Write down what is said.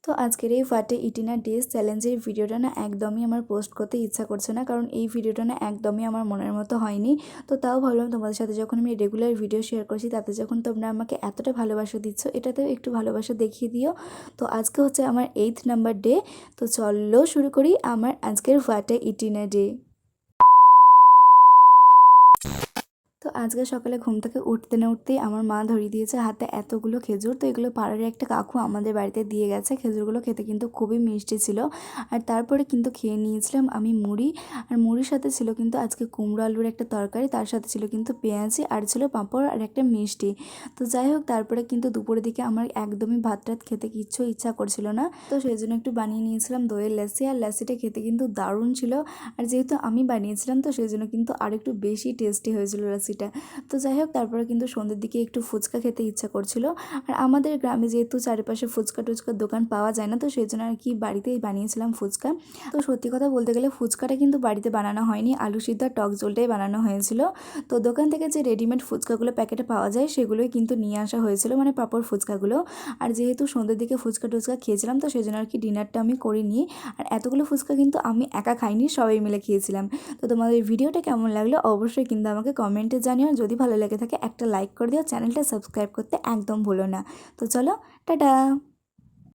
তো আজকের এই ফাটে ইটিনা ডেজ চ্যালেঞ্জের ভিডিওটা না একদমই আমার পোস্ট করতে ইচ্ছা করছে না, কারণ এই ভিডিওটা না একদমই আমার মনের মতো হয়নি। তো তাও ভাবলাম তোমাদের সাথে যখন আমি রেগুলার ভিডিও শেয়ার করছি, তাতে যখন তোমরা আমাকে এতটা ভালোবাসা দিচ্ছ, এটাতেও একটু ভালোবাসা দেখিয়ে দিও। তো আজকে হচ্ছে আমার 8th নাম্বার ডে। তো চলো শুরু করি আমার আজকের ফাটে ইটিনা ডে। তো আজকে সকালে ঘুম থেকে উঠতে না উঠতেই আমার মা ধরিয়ে দিয়েছে হাতে এতগুলো খেজুর। তো এগুলো পাড়ার একটা কাকু আমাদের বাড়িতে দিয়ে গেছে। খেজুরগুলো খেতে কিন্তু খুবই মিষ্টি ছিল। আর তারপরে কিন্তু খেয়ে নিয়েছিলাম আমি মুড়ি। আর মুড়ির সাথে ছিল কিন্তু আজকে কুমড়ো আলুর একটা তরকারি, তার সাথে ছিল কিন্তু পেঁয়াজি, আর ছিল পাঁপড় আর একটা মিষ্টি। তো যাই হোক, তারপরে কিন্তু দুপুরের দিকে আমার একদমই ভাত টাত খেতে কিচ্ছু ইচ্ছা করছিল না। তো সেই জন্য একটু বানিয়ে নিয়েছিলাম দইয়ের লাসি। আর লাসিটা খেতে কিন্তু দারুণ ছিল। আর যেহেতু আমি বানিয়েছিলাম, তো সেই জন্য কিন্তু আর একটু বেশি টেস্টি হয়েছিল লাসিটা। তো যাই হোক, তারপরে কিন্তু সন্ধ্যের দিকে একটু ফুচকা খেতে ইচ্ছা করছিল। আর আমাদের গ্রামে যেহেতু চারিপাশে ফুচকা টুচকার দোকান পাওয়া যায় না, তো সেই জন্য আর কি বাড়িতেই বানিয়েছিলাম ফুচকা। তো সত্যি কথা বলতে গেলে ফুচকাটা কিন্তু বাড়িতে বানানো হয়নি, আলু সিদ্ধ আর টক ঝোলটাই বানানো হয়েছিল। তো দোকান থেকে যে রেডিমেড ফুচকাগুলো প্যাকেটে পাওয়া যায়, সেগুলোই কিন্তু নিয়ে আসা হয়েছিল, মানে পাঁপড় ফুচকাগুলো। আর যেহেতু সন্ধ্যের দিকে ফুচকা টুচকা খেয়েছিলাম, তো সেই জন্য আর কি ডিনারটা আমি করিনি। আর এতগুলো ফুচকা কিন্তু আমি একা খাইনি, সবাই মিলে খেয়েছিলাম। তো তোমাদের ভিডিওটা কেমন লাগলো অবশ্যই কিন্তু আমাকে কমেন্টে জানিও। যদি ভালো লেগে থাকে একটা লাইক করে দিও, চ্যানেলটা সাবস্ক্রাইব করতে একদম ভুলো না। তো চলো, টাটা।